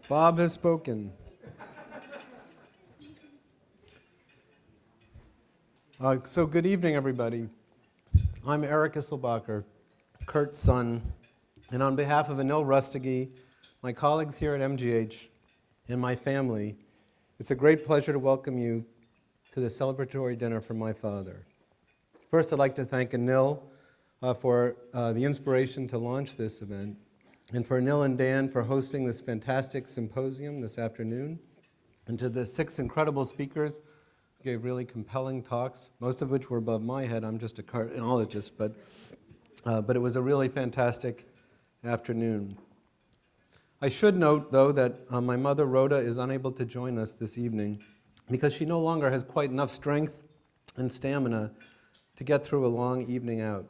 Bob has spoken. So good evening, everybody. I'm Eric Isselbacher, Kurt's son, and on behalf of Anil Rustagi, my colleagues here at MGH, and my family, it's a great pleasure to welcome you to this celebratory dinner for my father. First, I'd like to thank Anil for the inspiration to launch this event, and for Anil and Dan for hosting this fantastic symposium this afternoon, and to the 6 incredible speakers who gave really compelling talks, most of which were above my head. I'm just a cardiologist, but it was a really fantastic afternoon. I should note, though, that my mother, Rhoda, is unable to join us this evening because she no longer has quite enough strength and stamina to get through a long evening out.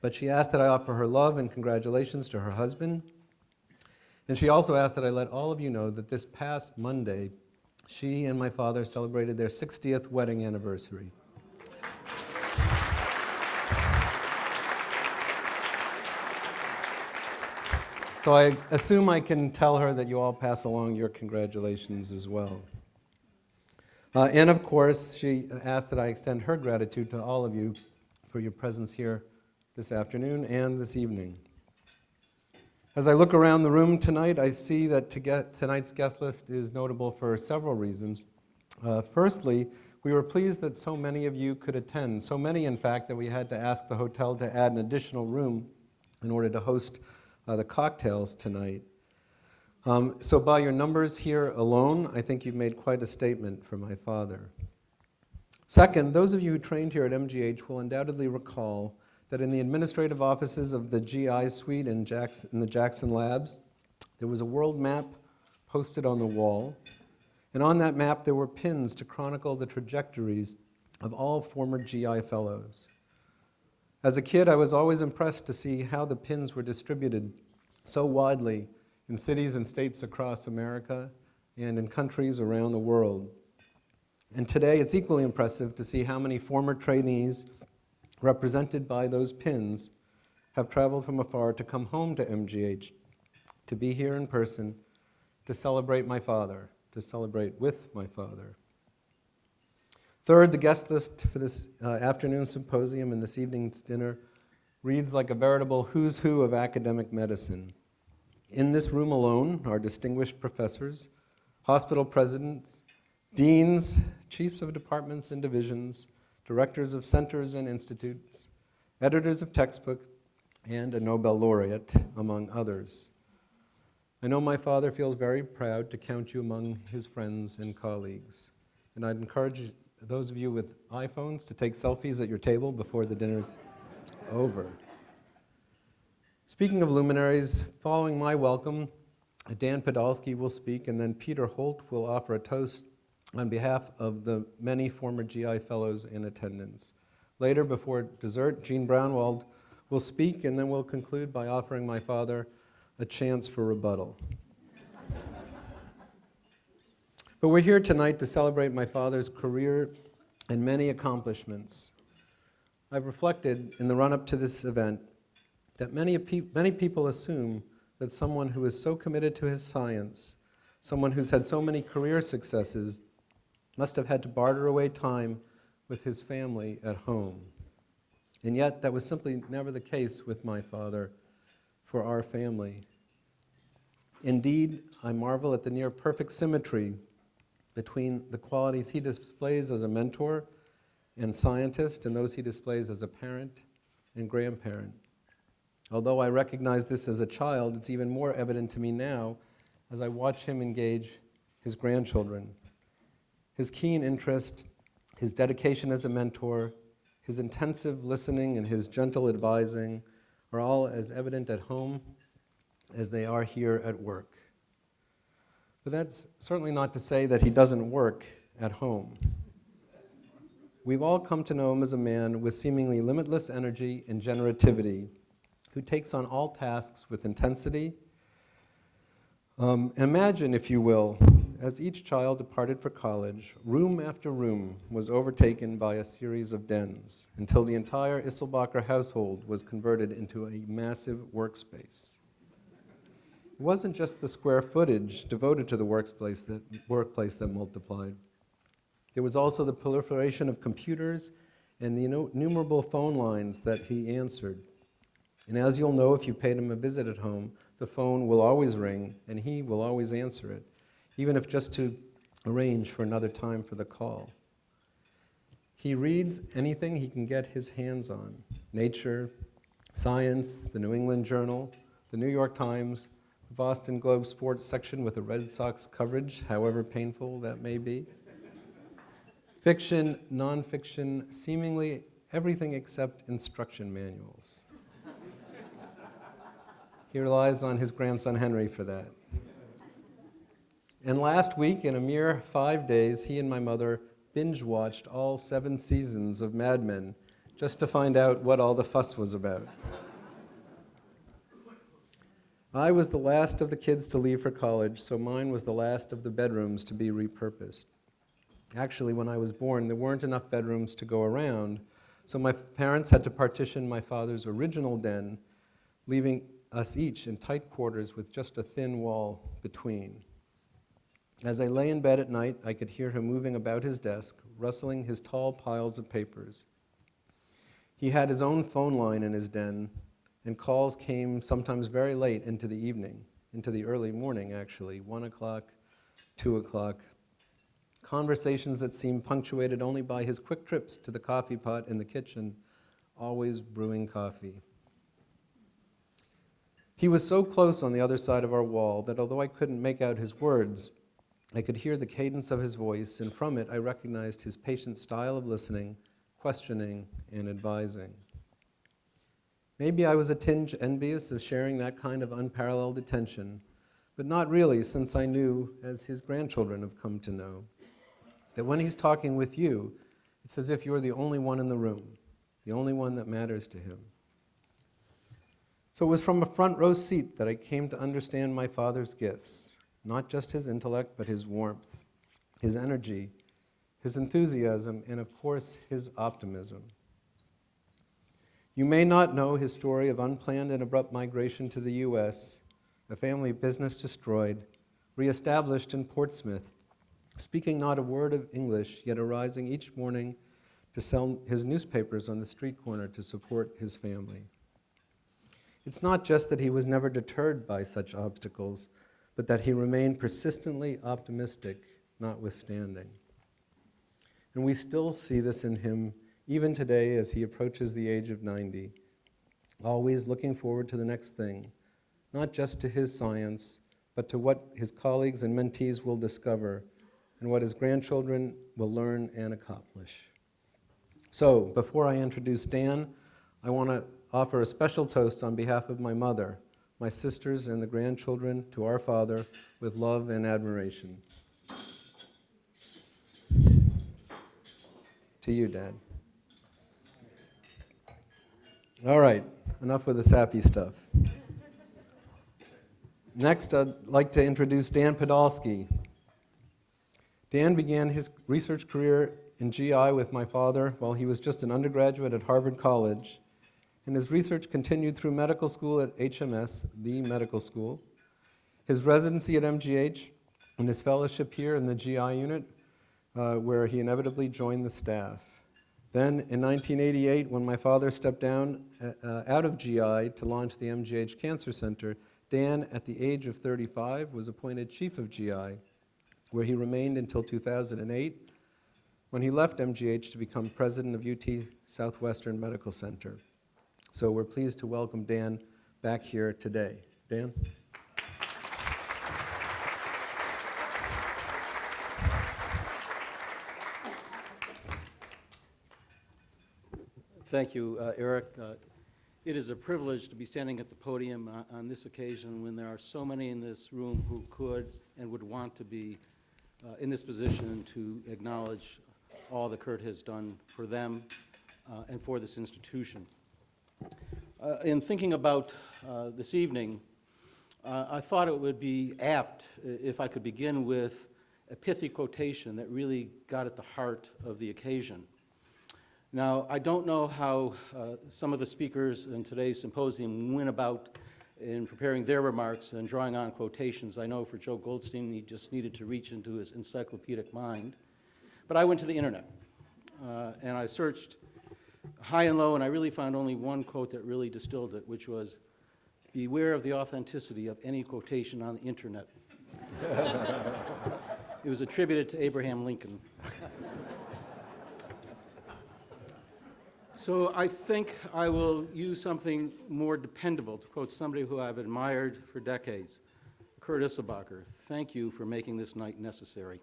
But she asked that I offer her love and congratulations to her husband. And she also asked that I let all of you know that this past Monday, she and my father celebrated their 60th wedding anniversary. So I assume I can tell her that you all pass along your congratulations as well. And of course, she asked that I extend her gratitude to all of you for your presence here this afternoon and this evening. As I look around the room tonight, I see that tonight's guest list is notable for several reasons. Firstly, we were pleased that so many of you could attend, so many, in fact, that we had to ask the hotel to add an additional room in order to host the cocktails tonight. So by your numbers here alone, I think you've made quite a statement for my father. Second, those of you who trained here at MGH will undoubtedly recall that in the administrative offices of the GI suite in the Jackson Labs, there was a world map posted on the wall, and on that map there were pins to chronicle the trajectories of all former GI fellows. As a kid, I was always impressed to see how the pins were distributed so widely in cities and states across America and in countries around the world. And today, it's equally impressive to see how many former trainees represented by those pins have traveled from afar to come home to MGH, to be here in person, to celebrate my father, to celebrate with my father. Third, the guest list for this afternoon's symposium and this evening's dinner reads like a veritable who's who of academic medicine. In this room alone are distinguished professors, hospital presidents, deans, chiefs of departments and divisions, directors of centers and institutes, editors of textbooks, and a Nobel laureate, among others. I know my father feels very proud to count you among his friends and colleagues, and I'd encourage those of you with iPhones to take selfies at your table before the dinner's over. Speaking of luminaries, following my welcome, Dan Podolsky will speak, and then Peter Holt will offer a toast on behalf of the many former GI fellows in attendance. Later, before dessert, Jean Brownwald will speak, and then we'll conclude by offering my father a chance for rebuttal. But we're here tonight to celebrate my father's career and many accomplishments. I've reflected in the run-up to this event that many people assume that someone who is so committed to his science, someone who's had so many career successes, must have had to barter away time with his family at home. And yet, that was simply never the case with my father for our family. Indeed, I marvel at the near-perfect symmetry between the qualities he displays as a mentor and scientist and those he displays as a parent and grandparent. Although I recognized this as a child, it's even more evident to me now as I watch him engage his grandchildren. His keen interest, his dedication as a mentor, his intensive listening and his gentle advising are all as evident at home as they are here at work. But that's certainly not to say that he doesn't work at home. We've all come to know him as a man with seemingly limitless energy and generativity, who takes on all tasks with intensity. Imagine, if you will, as each child departed for college, room after room was overtaken by a series of dens until the entire Isselbacher household was converted into a massive workspace. it wasn't just the square footage devoted to the workplace that multiplied. There was also the proliferation of computers and the innumerable phone lines that he answered. And as you'll know if you paid him a visit at home, the phone will always ring and he will always answer it, even if just to arrange for another time for the call. He reads anything he can get his hands on: Nature, Science, the New England Journal, the New York Times, the Boston Globe sports section with a Red Sox coverage, however painful that may be. Fiction, nonfiction, seemingly everything except instruction manuals. He relies on his grandson Henry for that. And last week, in a mere 5 days, he and my mother binge-watched all 7 seasons of Mad Men just to find out what all the fuss was about. I was the last of the kids to leave for college, so mine was the last of the bedrooms to be repurposed. Actually, when I was born, there weren't enough bedrooms to go around, so my parents had to partition my father's original den, leaving us each in tight quarters with just a thin wall between. As I lay in bed at night, I could hear him moving about his desk, rustling his tall piles of papers. He had his own phone line in his den, and calls came sometimes very late into the evening, into the early morning, actually, 1 o'clock, 2 o'clock. Conversations that seemed punctuated only by his quick trips to the coffee pot in the kitchen, always brewing coffee. He was so close on the other side of our wall that although I couldn't make out his words, I could hear the cadence of his voice, and from it I recognized his patient style of listening, questioning, and advising. Maybe I was a tinge envious of sharing that kind of unparalleled attention, but not really, since I knew, as his grandchildren have come to know, that when he's talking with you, it's as if you're the only one in the room, the only one that matters to him. So it was from a front row seat that I came to understand my father's gifts, not just his intellect, but his warmth, his energy, his enthusiasm, and of course, his optimism. You may not know his story of unplanned and abrupt migration to the U.S., a family business destroyed, reestablished in Portsmouth, speaking not a word of English, yet arising each morning to sell his newspapers on the street corner to support his family. It's not just that he was never deterred by such obstacles, but that he remained persistently optimistic, notwithstanding. And we still see this in him even today as he approaches the age of 90, always looking forward to the next thing, not just to his science, but to what his colleagues and mentees will discover and what his grandchildren will learn and accomplish. So, before I introduce Dan, I want to offer a special toast on behalf of my mother, my sisters, and the grandchildren to our father with love and admiration. To you, Dad. All right, enough with the sappy stuff. Next, I'd like to introduce Dan Podolsky. Dan began his research career in GI with my father while he was just an undergraduate at Harvard College, and his research continued through medical school at HMS, the medical school, his residency at MGH, and his fellowship here in the GI unit, where he inevitably joined the staff. Then, in 1988, when my father stepped down out of GI to launch the MGH Cancer Center, Dan, at the age of 35, was appointed chief of GI, where he remained until 2008, when he left MGH to become president of UT Southwestern Medical Center. So we're pleased to welcome Dan back here today. Dan? Thank you, Eric. It is a privilege to be standing at the podium on this occasion when there are so many in this room who could and would want to be in this position to acknowledge all that Kurt has done for them and for this institution. In thinking about this evening, I thought it would be apt if I could begin with a pithy quotation that really got at the heart of the occasion. Now, I don't know how some of the speakers in today's symposium went about in preparing their remarks and drawing on quotations. I know for Joe Goldstein, he just needed to reach into his encyclopedic mind. But I went to the internet, and I searched high and low, and I really found only one quote that really distilled it, which was, "Beware of the authenticity of any quotation on the internet." It was attributed to Abraham Lincoln. So I think I will use something more dependable, to quote somebody who I've admired for decades, Kurt Isselbacher. Thank you for making this night necessary.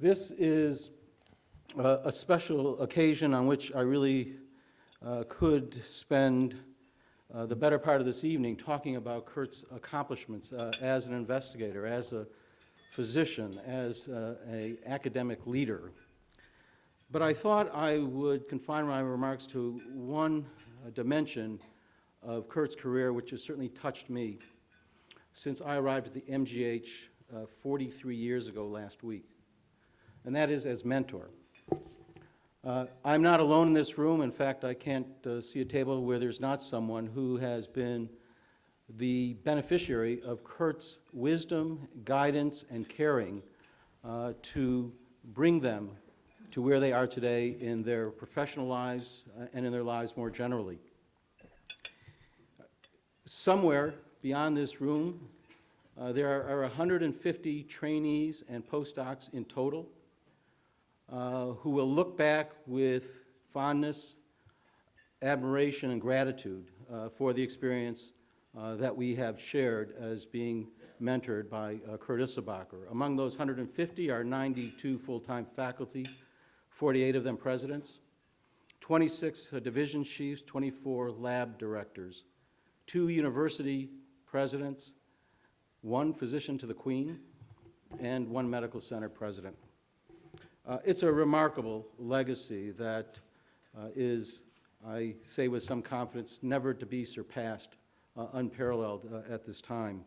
This is a special occasion on which I really could spend the better part of this evening talking about Kurt's accomplishments as an investigator, as a physician, as an academic leader. But I thought I would confine my remarks to one dimension of Kurt's career, which has certainly touched me since I arrived at the MGH 43 years ago last week, and that is as mentor. I'm not alone in this room. In fact, I can't see a table where there's not someone who has been the beneficiary of Kurt's wisdom, guidance, and caring to bring them to where they are today in their professional lives and in their lives more generally. Somewhere beyond this room, there are 150 trainees and postdocs in total who will look back with fondness, admiration, and gratitude for the experience that we have shared as being mentored by Kurt Isselbacher. Among those 150 are 92 full-time faculty, 48 of them presidents, 26 division chiefs, 24 lab directors, 2 university presidents, 1 physician to the Queen, and 1 medical center president. It's a remarkable legacy that is, I say with some confidence, never to be surpassed, unparalleled at this time.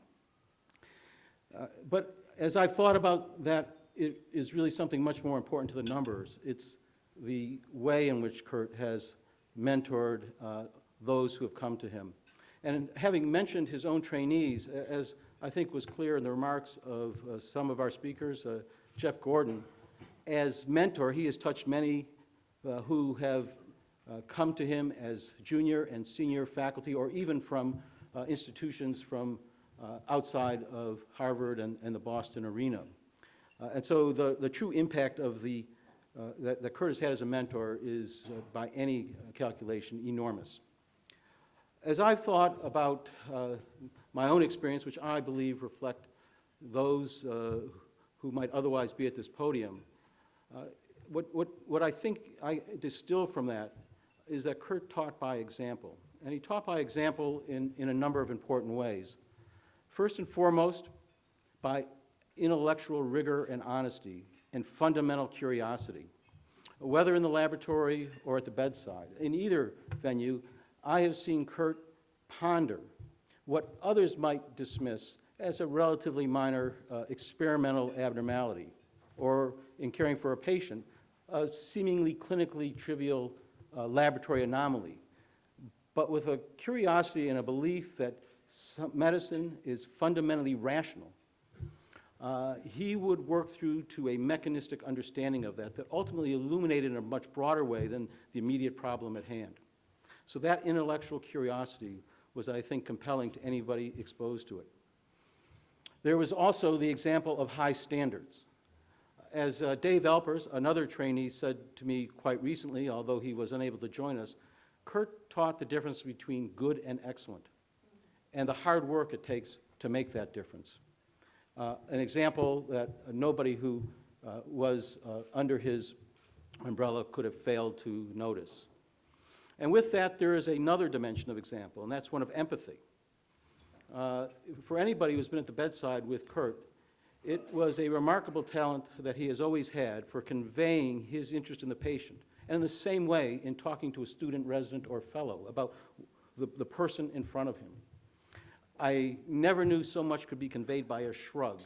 But as I've thought about that, it is really something much more important to the numbers. It's the way in which Kurt has mentored those who have come to him. And having mentioned his own trainees, as I think was clear in the remarks of some of our speakers, Jeff Gordon, as mentor, he has touched many who have come to him as junior and senior faculty, or even from institutions from outside of Harvard and the Boston arena. And so the true impact of that Kurt has had as a mentor is, by any calculation, enormous. As I've thought about my own experience, which I believe reflect those who might otherwise be at this podium, what I think I distill from that is that Kurt taught by example. And he taught by example in a number of important ways. First and foremost, by intellectual rigor and honesty and fundamental curiosity. Whether in the laboratory or at the bedside, in either venue, I have seen Kurt ponder what others might dismiss as a relatively minor experimental abnormality, or in caring for a patient, a seemingly clinically trivial laboratory anomaly, but with a curiosity and a belief that medicine is fundamentally rational. He would work through to a mechanistic understanding of that ultimately illuminated in a much broader way than the immediate problem at hand. So that intellectual curiosity was, I think, compelling to anybody exposed to it. There was also the example of high standards. As Dave Alpers, another trainee, said to me quite recently, although he was unable to join us, Kurt taught the difference between good and excellent, and the hard work it takes to make that difference. An example that nobody who was under his umbrella could have failed to notice. And with that, there is another dimension of example, and that's one of empathy. For anybody who's been at the bedside with Kurt, it was a remarkable talent that he has always had for conveying his interest in the patient, and in the same way in talking to a student, resident, or fellow about the person in front of him. I never knew so much could be conveyed by a shrug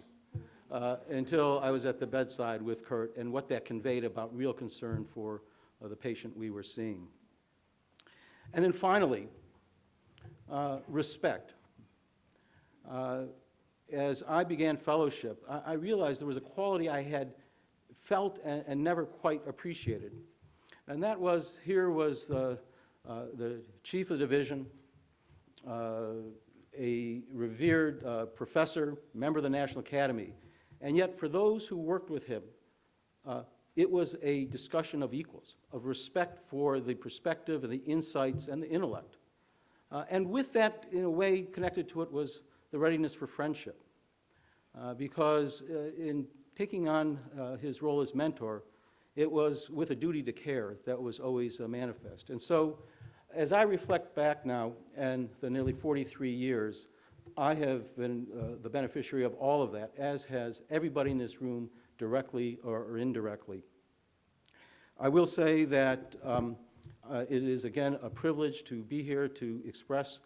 until I was at the bedside with Kurt, and what that conveyed about real concern for the patient we were seeing. And then finally, respect. As I began fellowship, I realized there was a quality I had felt and never quite appreciated. And that was, here was the chief of the division, a revered professor, member of the National Academy. And yet, for those who worked with him, it was a discussion of equals, of respect for the perspective and the insights and the intellect. And with that, in a way, connected to it was the readiness for friendship. Because in taking on his role as mentor, it was with a duty to care that was always manifest. And so, as I reflect back now, and the nearly 43 years, I have been the beneficiary of all of that, as has everybody in this room, directly or indirectly. I will say that it is, again, a privilege to be here to express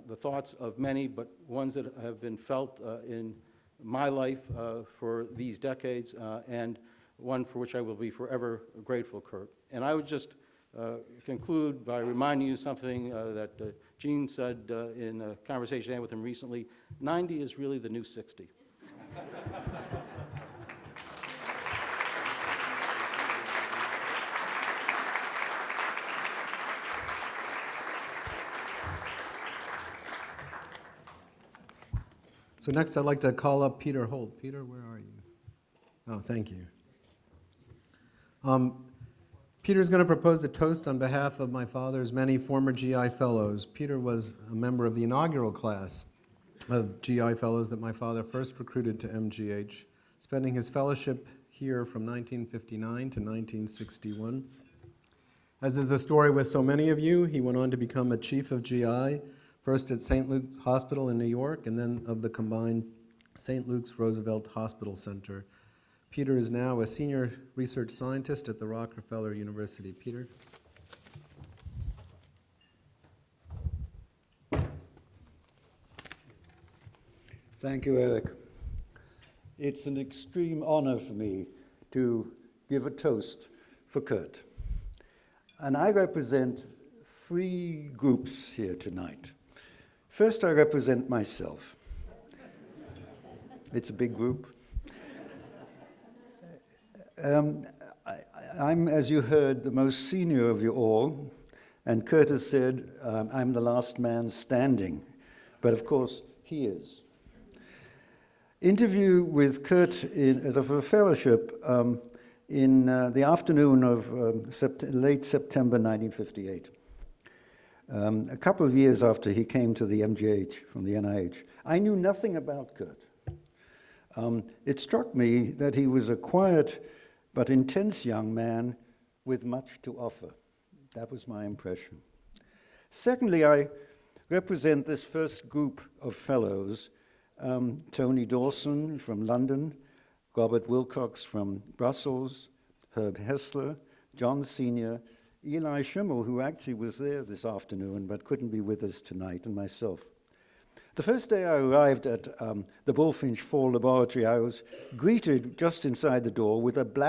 the thoughts of many, but ones that have been felt in my life for these decades, and one for which I will be forever grateful, Kurt. And I would just conclude by reminding you something that Gene said in a conversation I had with him recently. 90 is really the new 60. So next I'd like to call up Peter Holt. Peter, where are you? Oh, thank you. Peter's going to propose a toast on behalf of my father's many former GI fellows. Peter was a member of the inaugural class of GI fellows that my father first recruited to MGH, spending his fellowship here from 1959 to 1961. As is the story with so many of you, he went on to become a chief of GI, first at St. Luke's Hospital in New York, and then of the combined St. Luke's Roosevelt Hospital Center. Peter is now a senior research scientist at the Rockefeller University. Peter? Thank you, Eric. It's an extreme honor for me to give a toast for Kurt. And I represent three groups here tonight. First, I represent myself. It's a big group. I'm, as you heard, the most senior of you all, and Kurt has said I'm the last man standing, but of course he is. Interview with Kurt for a fellowship in the afternoon of late September 1958. A couple of years after he came to the MGH from the NIH. I knew nothing about Kurt. It struck me that he was a quiet but intense young man with much to offer. That was my impression. Secondly, I represent this first group of fellows, Tony Dawson from London, Robert Wilcox from Brussels, Herb Hessler, John Senior, Eli Schimmel, who actually was there this afternoon but couldn't be with us tonight, and myself. The first day I arrived at the Bullfinch Fall Laboratory, I was greeted just inside the door with a black